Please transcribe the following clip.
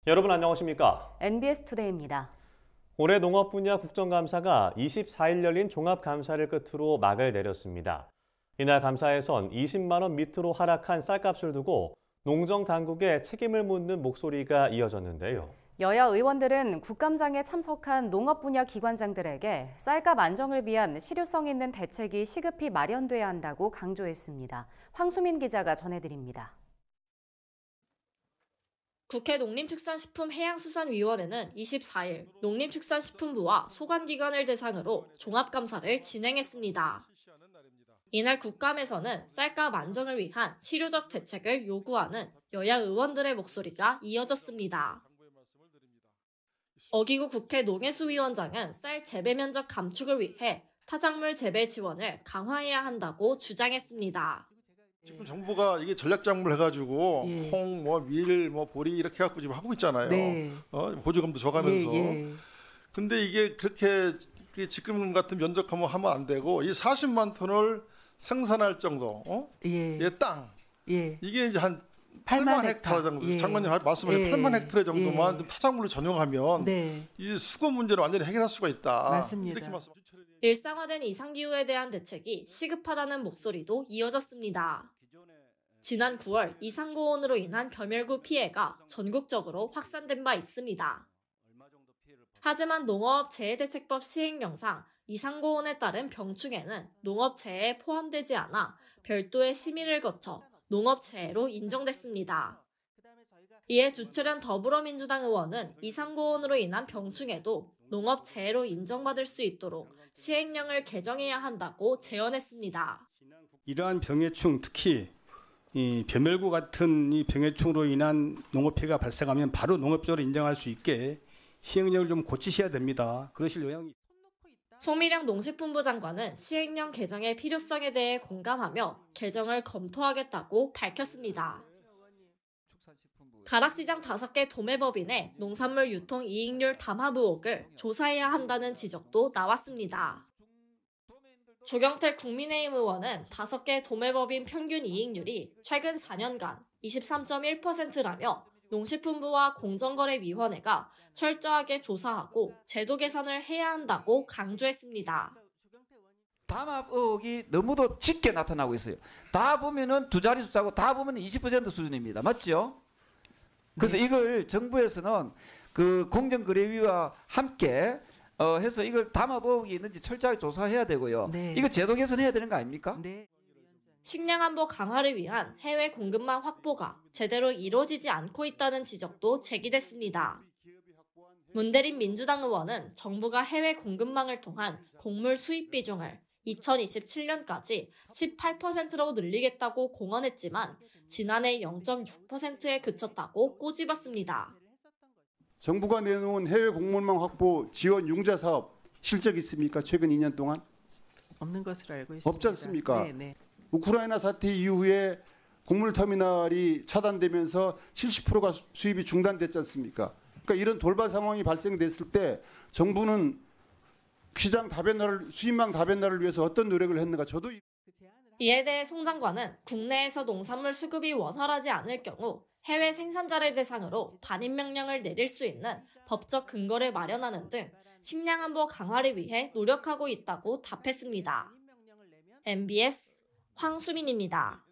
여러분 안녕하십니까? NBS 투데이입니다. 올해 농업 분야 국정감사가 24일 열린 종합감사를 끝으로 막을 내렸습니다. 이날 감사에선 20만 원 밑으로 하락한 쌀값을 두고 농정 당국에 책임을 묻는 목소리가 이어졌는데요. 여야 의원들은 국감장에 참석한 농업 분야 기관장들에게 쌀값 안정을 위한 실효성 있는 대책이 시급히 마련돼야 한다고 강조했습니다. 황수민 기자가 전해드립니다. 국회 농림축산식품해양수산위원회는 24일 농림축산식품부와 소관기관을 대상으로 종합감사를 진행했습니다. 이날 국감에서는 쌀값 안정을 위한 실효적 대책을 요구하는 여야 의원들의 목소리가 이어졌습니다. 어기구 국회 농해수위원장은 쌀 재배 면적 감축을 위해 타작물 재배 지원을 강화해야 한다고 주장했습니다. 지금 정부가 이게 전략작물 해가지고 콩, 밀, 보리 이렇게 해갖고 지금 하고 있잖아요. 네. 보조금도 줘가면서. 근데 이게 그렇게 지금 같은 면적하면 하면 안 되고 이 40만 톤을 생산할 정도, 땅. 이게 이제 한 8만 헥타르 정도. 장관님 말씀하신 8만 헥타르 정도만 좀 타작물로 전용하면 이 수거 문제를 완전히 해결할 수가 있다. 맞습니다. 이렇게 말씀. 일상화된 이상기후에 대한 대책이 시급하다는 목소리도 이어졌습니다. 지난 9월 이상고온으로 인한 벼멸구 피해가 전국적으로 확산된 바 있습니다. 하지만 농업재해대책법 시행령상 이상고온에 따른 병충해는 농업재해에 포함되지 않아 별도의 심의를 거쳐 농업재해로 인정됐습니다. 이에 주철현 더불어민주당 의원은 이상고온으로 인한 병충해도 농업재해로 인정받을 수 있도록 시행령을 개정해야 한다고 제언했습니다. 이러한 병해충, 특히 이 벼멸구 같은 이 병해충으로 인한 농업 피해가 발생하면 바로 농업적으로 인정할 수 있게 시행령을 좀 고치셔야 됩니다. 그러실 요양이. 송미령 농식품부 장관은 시행령 개정의 필요성에 대해 공감하며 개정을 검토하겠다고 밝혔습니다. 가락시장 5개 도매법인의 농산물 유통 이익률 담합 의혹을 조사해야 한다는 지적도 나왔습니다. 조경태 국민의힘 의원은 5개 도매법인 평균 이익률이 최근 4년간 23.1%라며 농식품부와 공정거래위원회가 철저하게 조사하고 제도 개선을 해야 한다고 강조했습니다. 담합 의혹이 너무도 짙게 나타나고 있어요. 다 보면은 두 자리 숫자고 다 보면 20% 수준입니다. 맞죠? 그래서 이걸 정부에서는 그 공정거래위와 함께 해서 이걸 담합 의혹이 있는지 철저하게 조사해야 되고요. 이거 제도 개선해야 되는 거 아닙니까? 식량 안보 강화를 위한 해외 공급망 확보가 제대로 이루어지지 않고 있다는 지적도 제기됐습니다. 문대림 민주당 의원은 정부가 해외 공급망을 통한 곡물 수입 비중을 2027년까지 18%로 늘리겠다고 공언했지만 지난해 0.6%에 그쳤다고 꼬집었습니다. 정부가 내놓은 해외 곡물망 확보 지원 융자 사업 실적 있습니까? 최근 2년 동안? 없는 것으로 알고 있습니다. 없지 않습니까? 네. 우크라이나 사태 이후에 곡물 터미널이 차단되면서 70%가 수입이 중단됐지 않습니까? 그러니까 이런 돌발 상황이 발생됐을 때 정부는 시장 다변화를 수입망 다변화를 위해서 어떤 노력을 했는가? 저도 이에 대해 송 장관은 국내에서 농산물 수급이 원활하지 않을 경우 해외 생산자를 대상으로 반입 명령을 내릴 수 있는 법적 근거를 마련하는 등 식량 안보 강화를 위해 노력하고 있다고 답했습니다. MBS 황수민입니다.